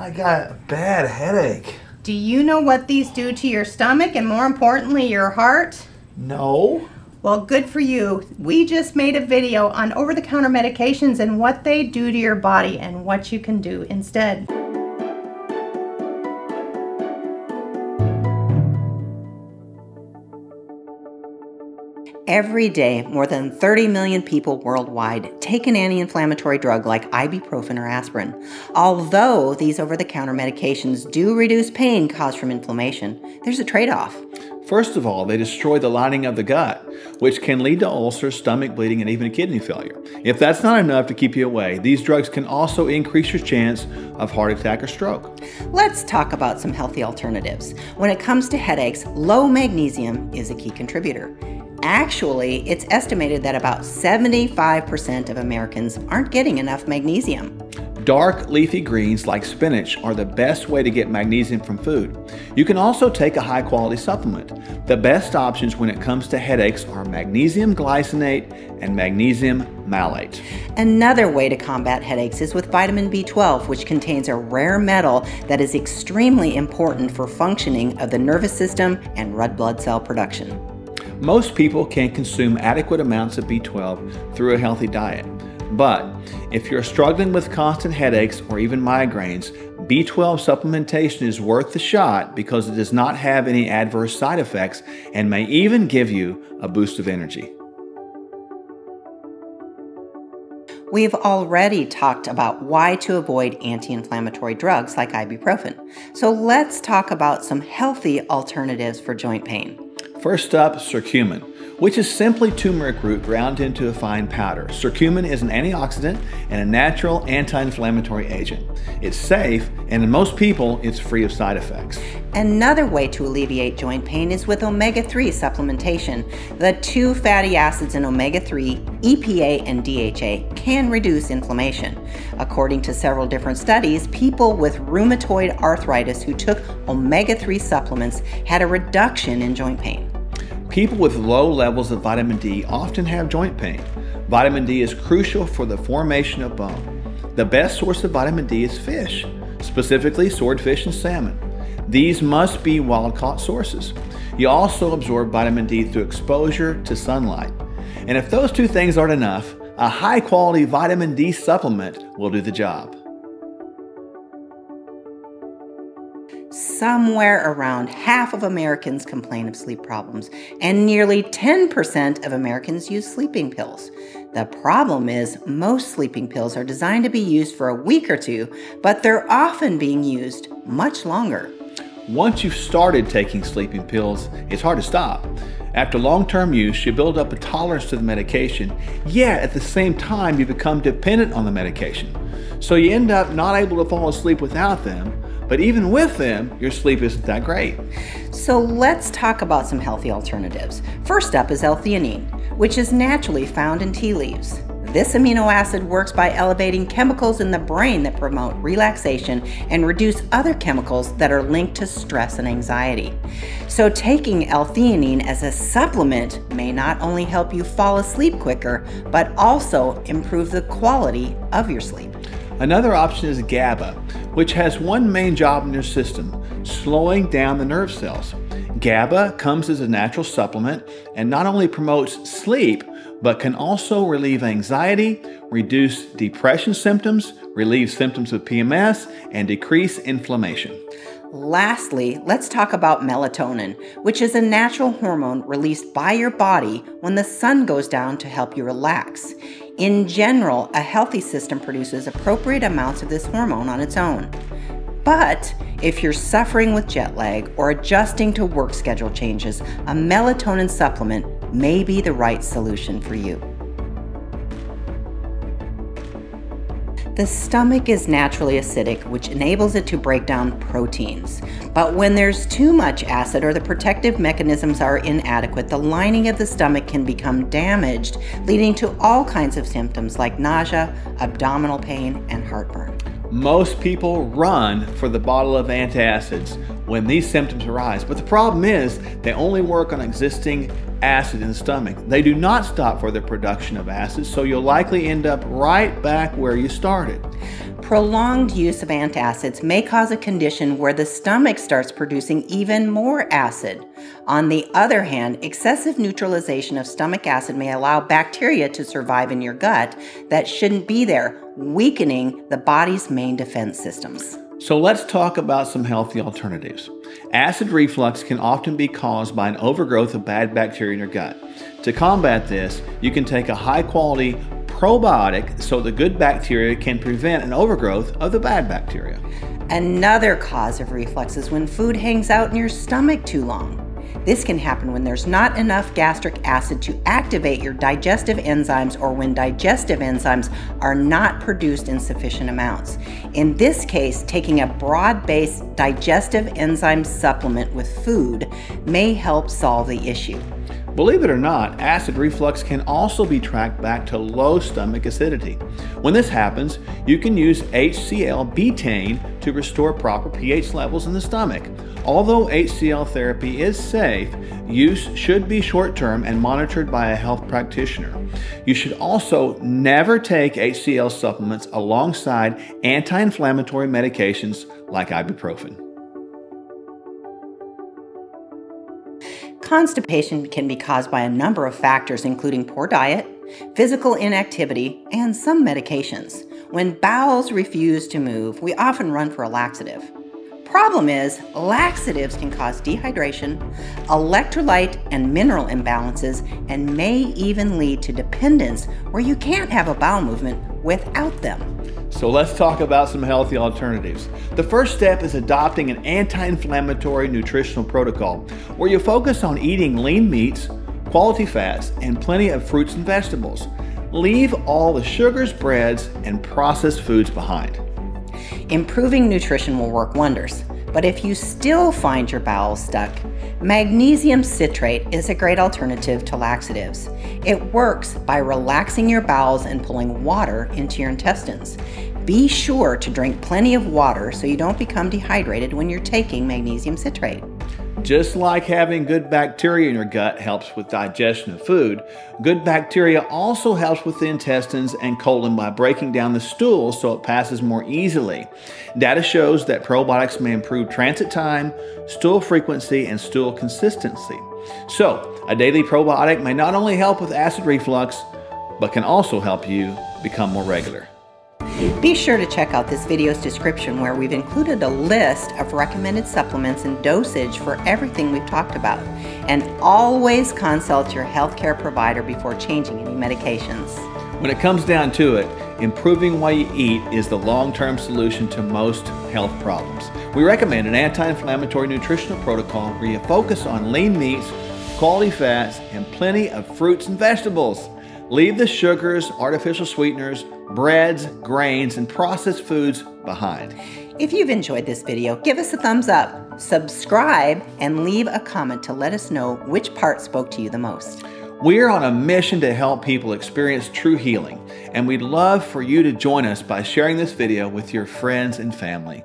I got a bad headache. Do you know what these do to your stomach and more importantly your heart? No. Well, good for you. We just made a video on over-the-counter medications and what they do to your body and what you can do instead. Every day, more than 30 million people worldwide take an anti-inflammatory drug like ibuprofen or aspirin. Although these over-the-counter medications do reduce pain caused from inflammation, there's a trade-off. First of all, they destroy the lining of the gut, which can lead to ulcers, stomach bleeding, and even kidney failure. If that's not enough to keep you away, these drugs can also increase your chance of heart attack or stroke. Let's talk about some healthy alternatives. When it comes to headaches, low magnesium is a key contributor. Actually, it's estimated that about 75% of Americans aren't getting enough magnesium. Dark leafy greens like spinach are the best way to get magnesium from food. You can also take a high-quality supplement. The best options when it comes to headaches are magnesium glycinate and magnesium malate. Another way to combat headaches is with vitamin B12, which contains a rare metal that is extremely important for functioning of the nervous system and red blood cell production. Most people can consume adequate amounts of B12 through a healthy diet. But if you're struggling with constant headaches or even migraines, B12 supplementation is worth the shot because it does not have any adverse side effects and may even give you a boost of energy. We've already talked about why to avoid anti-inflammatory drugs like ibuprofen. So let's talk about some healthy alternatives for joint pain. First up, curcumin, which is simply turmeric root ground into a fine powder. Curcumin is an antioxidant and a natural anti-inflammatory agent. It's safe, and in most people, it's free of side effects. Another way to alleviate joint pain is with omega-3 supplementation. The two fatty acids in omega-3, EPA and DHA, can reduce inflammation. According to several different studies, people with rheumatoid arthritis who took omega-3 supplements had a reduction in joint pain. People with low levels of vitamin D often have joint pain. Vitamin D is crucial for the formation of bone. The best source of vitamin D is fish, specifically swordfish and salmon. These must be wild-caught sources. You also absorb vitamin D through exposure to sunlight. And if those two things aren't enough, a high-quality vitamin D supplement will do the job. Somewhere around half of Americans complain of sleep problems, and nearly 10% of Americans use sleeping pills. The problem is most sleeping pills are designed to be used for a week or two, but they're often being used much longer. Once you've started taking sleeping pills, it's hard to stop. After long-term use, you build up a tolerance to the medication, yet at the same time you become dependent on the medication. So you end up not able to fall asleep without them, but even with them, your sleep isn't that great. So let's talk about some healthy alternatives. First up is L-Theanine, which is naturally found in tea leaves. This amino acid works by elevating chemicals in the brain that promote relaxation and reduce other chemicals that are linked to stress and anxiety. So taking L-Theanine as a supplement may not only help you fall asleep quicker, but also improve the quality of your sleep. Another option is GABA, which has one main job in your system, slowing down the nerve cells. GABA comes as a natural supplement and not only promotes sleep, but can also relieve anxiety, reduce depression symptoms, relieve symptoms of PMS, and decrease inflammation. Lastly, let's talk about melatonin, which is a natural hormone released by your body when the sun goes down to help you relax. In general, a healthy system produces appropriate amounts of this hormone on its own. But if you're suffering with jet lag or adjusting to work schedule changes, a melatonin supplement may be the right solution for you. The stomach is naturally acidic, which enables it to break down proteins. But when there's too much acid or the protective mechanisms are inadequate, the lining of the stomach can become damaged, leading to all kinds of symptoms like nausea, abdominal pain, and heartburn. Most people run for the bottle of antacids when these symptoms arise, but the problem is they only work on existing acid in the stomach. They do not stop for the production of acid, so you'll likely end up right back where you started. Prolonged use of antacids may cause a condition where the stomach starts producing even more acid. On the other hand, excessive neutralization of stomach acid may allow bacteria to survive in your gut that shouldn't be there, weakening the body's main defense systems. So let's talk about some healthy alternatives. Acid reflux can often be caused by an overgrowth of bad bacteria in your gut. To combat this, you can take a high-quality probiotic so the good bacteria can prevent an overgrowth of the bad bacteria. Another cause of reflux is when food hangs out in your stomach too long. This can happen when there's not enough gastric acid to activate your digestive enzymes or when digestive enzymes are not produced in sufficient amounts. In this case, taking a broad-based digestive enzyme supplement with food may help solve the issue. Believe it or not, acid reflux can also be tracked back to low stomach acidity. When this happens, you can use HCL Betaine to restore proper pH levels in the stomach. Although HCL therapy is safe, use should be short-term and monitored by a health practitioner. You should also never take HCL supplements alongside anti-inflammatory medications like ibuprofen. Constipation can be caused by a number of factors, including poor diet, physical inactivity, and some medications. When bowels refuse to move, we often run for a laxative. Problem is, laxatives can cause dehydration, electrolyte and mineral imbalances, and may even lead to dependence where you can't have a bowel movement without them. So let's talk about some healthy alternatives. The first step is adopting an anti-inflammatory nutritional protocol where you focus on eating lean meats, quality fats, and plenty of fruits and vegetables. Leave all the sugars, breads, and processed foods behind. Improving nutrition will work wonders, but if you still find your bowels stuck, magnesium citrate is a great alternative to laxatives. It works by relaxing your bowels and pulling water into your intestines. Be sure to drink plenty of water so you don't become dehydrated when you're taking magnesium citrate. Just like having good bacteria in your gut helps with digestion of food, good bacteria also helps with the intestines and colon by breaking down the stool so it passes more easily. Data shows that probiotics may improve transit time, stool frequency, and stool consistency. So, a daily probiotic may not only help with acid reflux, but can also help you become more regular. Be sure to check out this video's description where we've included a list of recommended supplements and dosage for everything we've talked about. And always consult your healthcare provider before changing any medications. When it comes down to it, improving what you eat is the long-term solution to most health problems. We recommend an anti-inflammatory nutritional protocol where you focus on lean meats, quality fats, and plenty of fruits and vegetables. Leave the sugars, artificial sweeteners, breads, grains, and processed foods behind. If you've enjoyed this video, give us a thumbs up, subscribe, and leave a comment to let us know which part spoke to you the most. We're on a mission to help people experience true healing, and we'd love for you to join us by sharing this video with your friends and family.